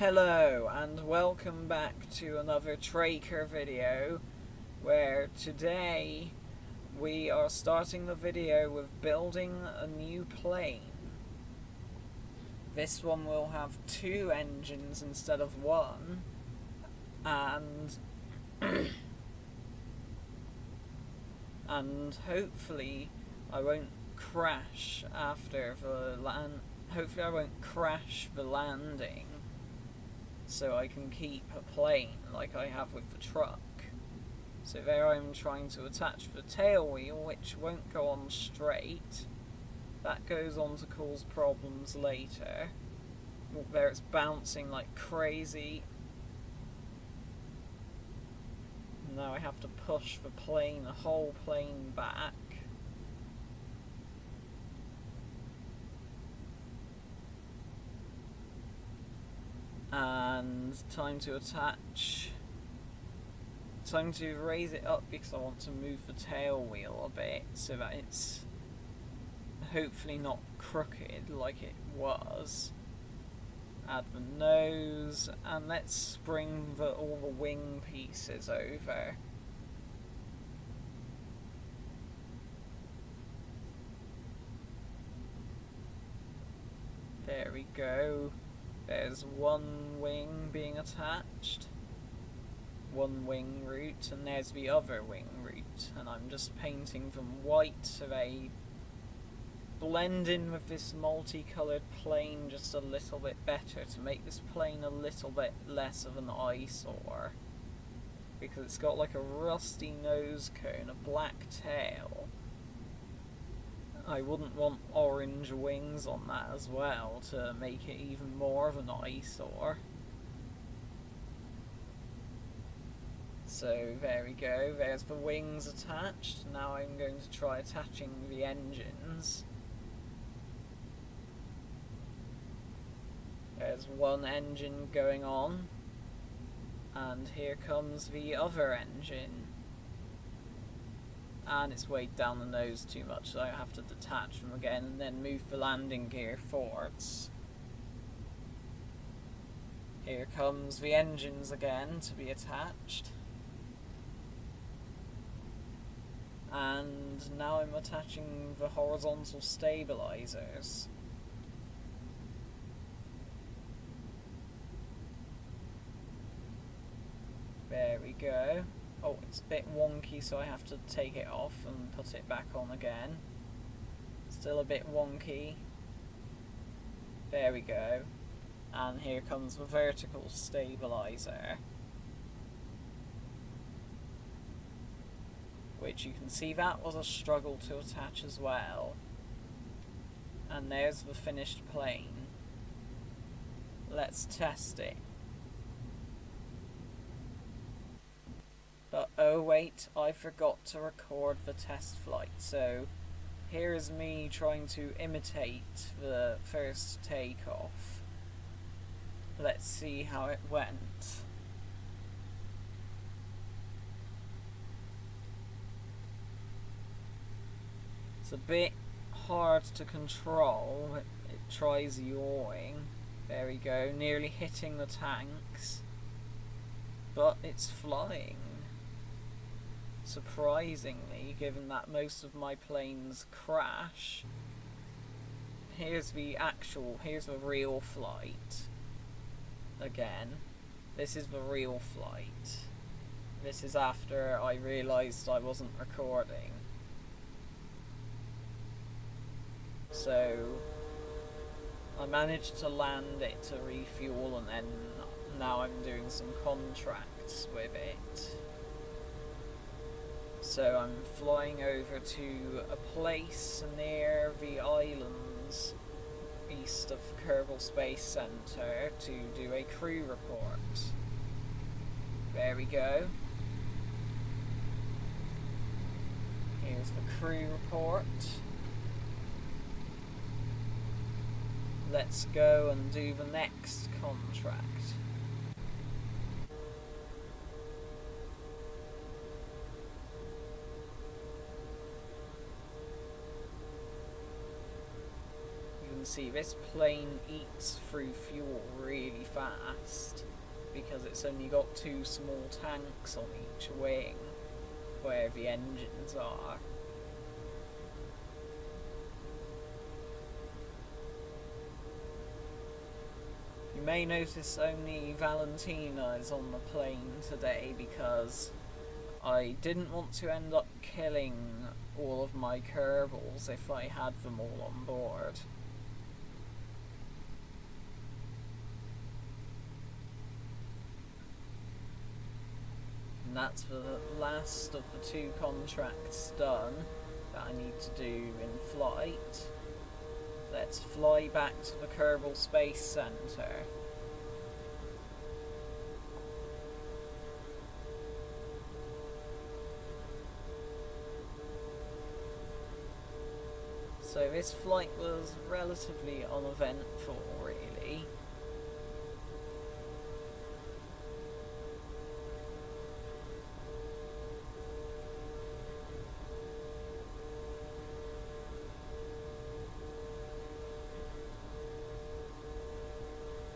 Hello and welcome back to another Tracker video, where today we are starting the video with building a new plane. This one will have 2 engines instead of 1, and and hopefully I won't crash after the hopefully I won't crash the landing, so I can keep a plane like I have with the truck. So there I'm trying to attach the tail wheel, which won't go on straight. That goes on to cause problems later. There it's bouncing like crazy. Now I have to push the whole plane back. And time to attach. Time to raise it up because I want to move the tail wheel a bit so that it's hopefully not crooked like it was. Add the nose, and let's bring all the wing pieces over. There we go. There's one wing being attached, one wing root, and there's the other wing root, and I'm just painting them white so they blend in with this multicoloured plane just a little bit better, to make this plane a little bit less of an eyesore, because it's got like a rusty nose cone, a black tail. I wouldn't want orange wings on that as well to make it even more of an eyesore. So there we go, there's the wings attached. Now I'm going to try attaching the engines. There's one engine going on, and here comes the other engine. And it's weighed down the nose too much, so I have to detach them again and then move the landing gear forwards. Here comes the engines again to be attached. And now I'm attaching the horizontal stabilizers. There we go. Oh, it's a bit wonky, so I have to take it off and put it back on again. Still a bit wonky. There we go. And here comes the vertical stabilizer, which you can see that was a struggle to attach as well. And there's the finished plane. Let's test it. But oh wait, I forgot to record the test flight, so here is me trying to imitate the first takeoff. Let's see how it went. It's a bit hard to control. It tries yawing. There we go, nearly hitting the tanks. But it's flying. Surprisingly, given that most of my planes crash. Here's the real flight. Again, this is the real flight. This is after I realised I wasn't recording. So I managed to land it to refuel, and then now I'm doing some contracts with it. So I'm flying over to a place near the islands east of Kerbal Space Center to do a crew report. There we go. Here's the crew report. Let's go and do the next contract. can see, this plane eats through fuel really fast because it's only got 2 small tanks on each wing where the engines are. You may notice only Valentina is on the plane today because I didn't want to end up killing all of my Kerbals if I had them all on board. And that's the last of the 2 contracts done that I need to do in flight. Let's fly back to the Kerbal Space Center. So this flight was relatively uneventful, really.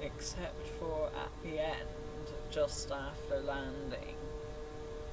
Except for at the end, just after landing.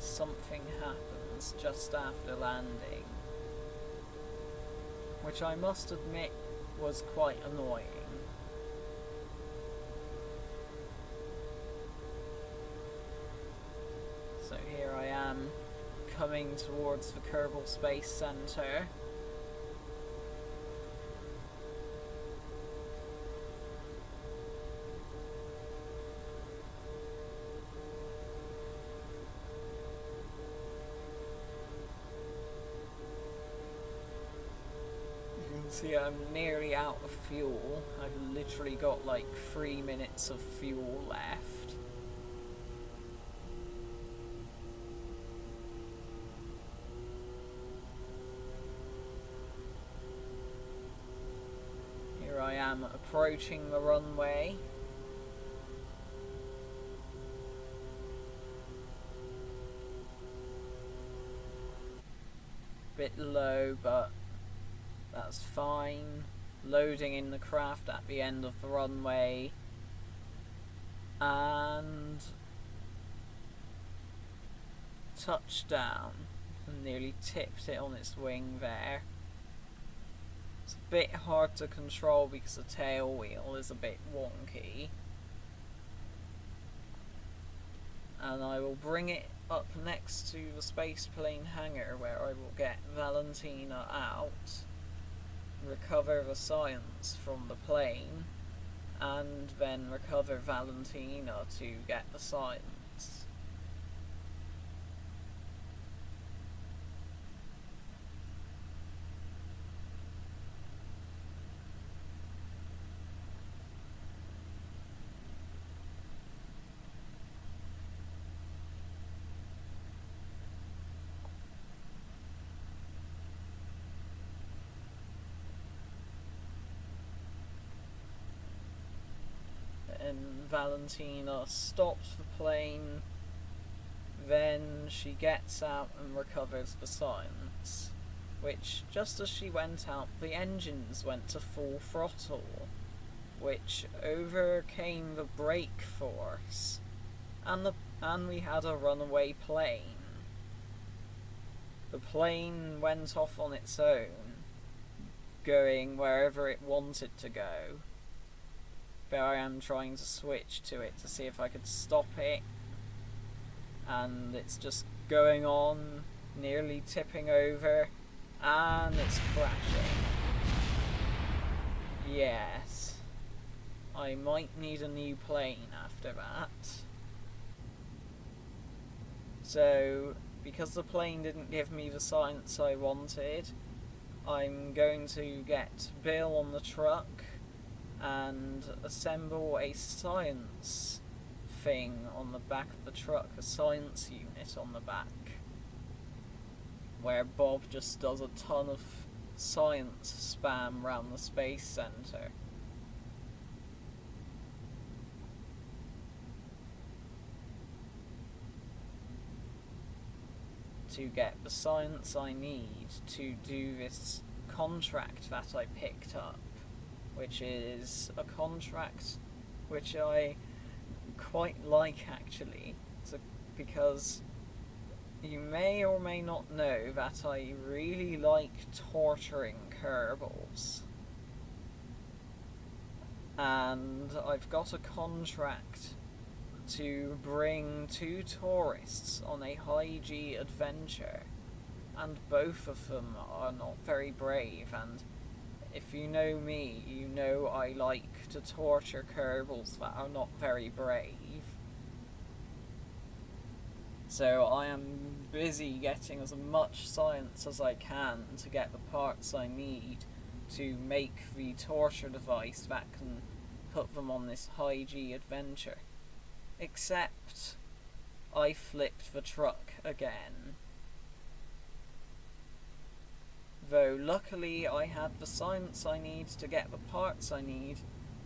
Something happens just after landing, which I must admit was quite annoying. So here I am, coming towards the Kerbal Space Center. See, I'm nearly out of fuel. I've literally got like 3 minutes of fuel left. Here I am approaching the runway. Bit low, but that's fine. Loading in the craft at the end of the runway. And touchdown. Nearly tipped it on its wing there. It's a bit hard to control because the tail wheel is a bit wonky. And I will bring it up next to the space plane hangar where I will get Valentina out, recover the science from the plane, and then recover Valentina to get the science. And Valentina stops the plane, then she gets out and recovers the science, which, just as she went out, the engines went to full throttle, which overcame the brake force, and we had a runaway plane. The plane went off on its own, going wherever it wanted to go. There I am trying to switch to it to see if I could stop it, and it's just going on, nearly tipping over, and it's crashing. Yes, I might need a new plane after that. So, because the plane didn't give me the science I wanted, I'm going to get Bill on the truck and assemble a science thing on the back of the truck, a science unit on the back, where Bob just does a ton of science spam around the space center. To get the science I need to do this contract that I picked up. which is a contract which I quite like actually, because you may or may not know that I really like torturing Kerbals. And I've got a contract to bring 2 tourists on a high G adventure, and both of them are not very brave, and if you know me, you know I like to torture Kerbals that are not very brave. So I am busy getting as much science as I can to get the parts I need to make the torture device that can put them on this high G adventure. Except I flipped the truck again. Though luckily I had the science I need to get the parts I need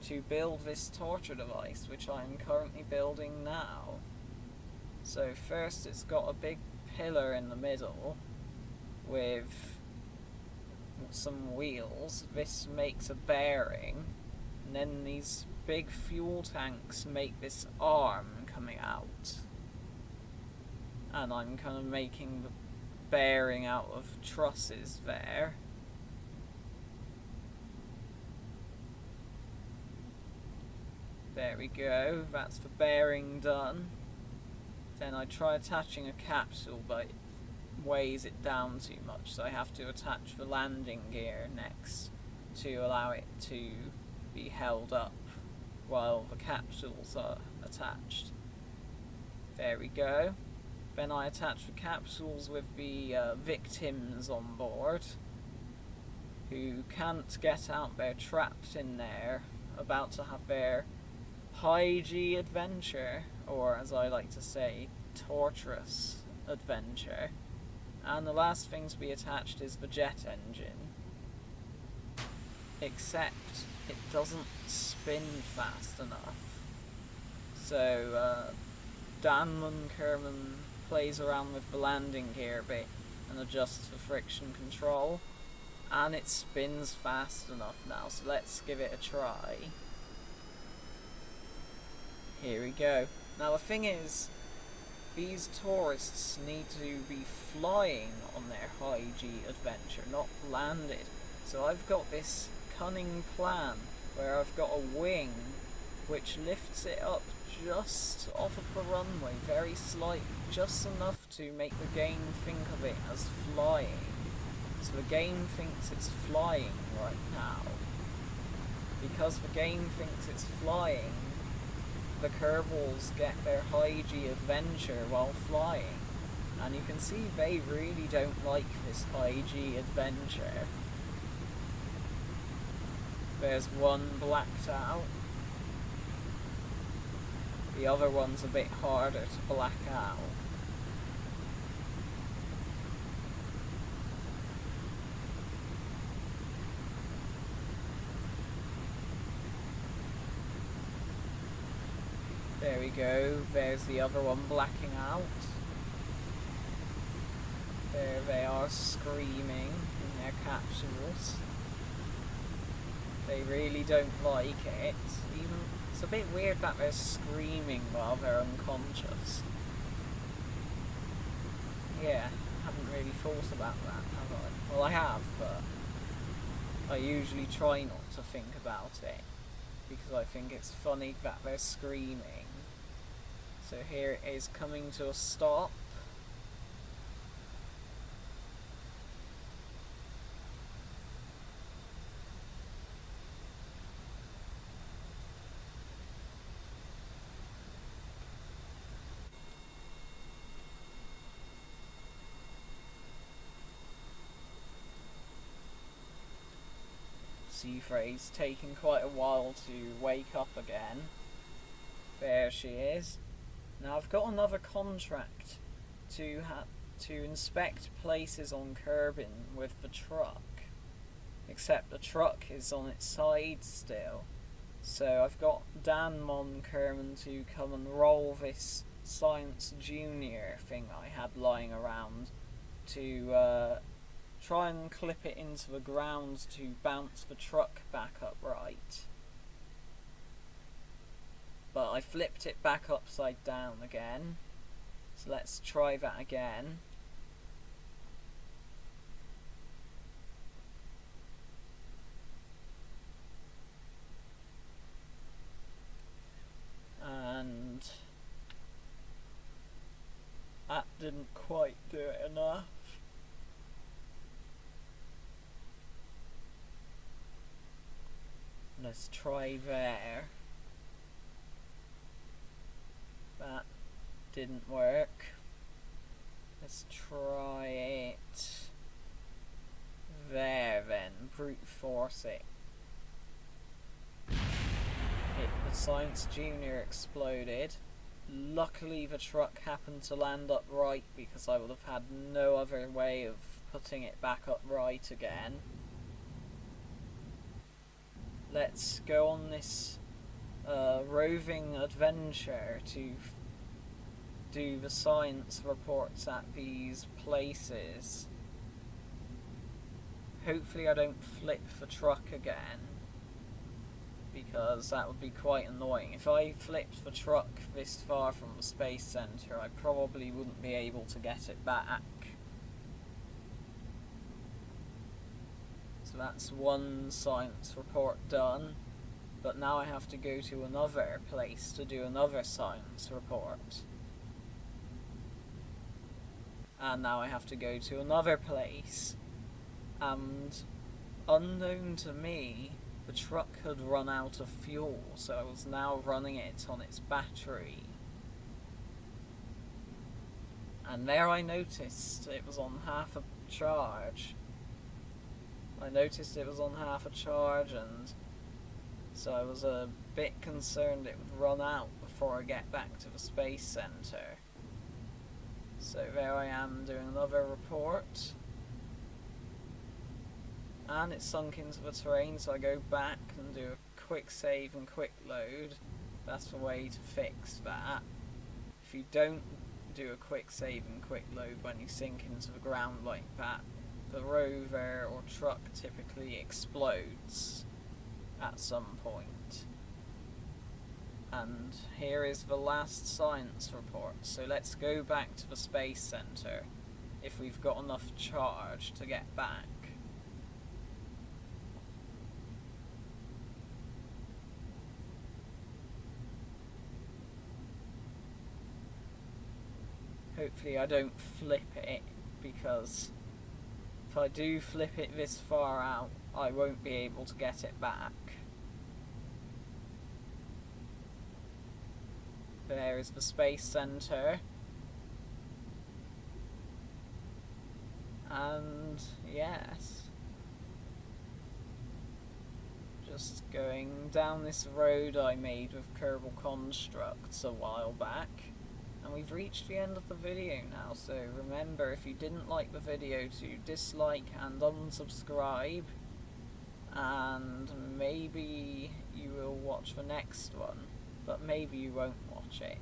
to build this torture device, which I am currently building now. So first it's got a big pillar in the middle with some wheels. This makes a bearing, and then these big fuel tanks make this arm coming out, and I'm kind of making the bearing out of trusses there. There we go, that's the bearing done. Then I try attaching a capsule, but it weighs it down too much, so I have to attach the landing gear next to allow it to be held up while the capsules are attached. There we go. Then I attach the capsules with the victims on board, who can't get out. They're trapped in there, about to have their high G adventure, or as I like to say, torturous adventure. And the last thing to be attached is the jet engine. Except it doesn't spin fast enough. So Danman Kerman plays around with the landing gear a bit and adjusts the friction control, and it spins fast enough now, so let's give it a try. Here we go. Now the thing is, these tourists need to be flying on their high G adventure, not landed. So I've got this cunning plan where I've got a wing which lifts it up just off of the runway, very slightly, just enough to make the game think of it as flying. So the game thinks it's flying right now. Because the game thinks it's flying, the Kerbals get their high G adventure while flying. And you can see they really don't like this high G adventure. There's one blacked out. The other one's a bit harder to black out. There we go, there's the other one blacking out. There they are screaming in their capsules. They really don't like it. It's a bit weird that they're screaming while they're unconscious. Yeah, I haven't really thought about that, have I? Well, I have, but I usually try not to think about it, because I think it's funny that they're screaming. So here it is coming to a stop. Seafray's taking quite a while to wake up again. There she is. Now I've got another contract to inspect places on Kerbin with the truck. Except the truck is on its side still. So I've got Dan Mon Kerman to come and roll this Science Junior thing I had lying around to try and clip it into the ground to bounce the truck back upright. But I flipped it back upside down again. So let's try that again. And that didn't quite do it enough. Let's try there. That didn't work. Let's try it there then. Brute force it. The Science Junior exploded. Luckily the truck happened to land upright because I would have had no other way of putting it back upright again. Let's go on this roving adventure to do the science reports at these places. Hopefully I don't flip the truck again, because that would be quite annoying. If I flipped the truck this far from the Space Center, I probably wouldn't be able to get it back. So that's one science report done, but now I have to go to another place to do another science report. And now I have to go to another place, and unknown to me, the truck had run out of fuel, so I was now running it on its battery. And there I noticed it was on half a charge. And so I was a bit concerned it would run out before I get back to the Space Center. So there I am doing another report. And it's sunk into the terrain, so I go back and do a quick save and quick load. That's the way to fix that. If you don't do a quick save and quick load when you sink into the ground like that, the rover or truck typically explodes at some point. And here is the last science report. So let's go back to the Space Center if we've got enough charge to get back. Hopefully I don't flip it, because if I do flip it this far out, I won't be able to get it back. There is the Space Center. And yes, just going down this road I made with Kerbal Constructs a while back. And we've reached the end of the video now, so remember, if you didn't like the video, to dislike and unsubscribe, and maybe you will watch the next one, but maybe you won't watch it.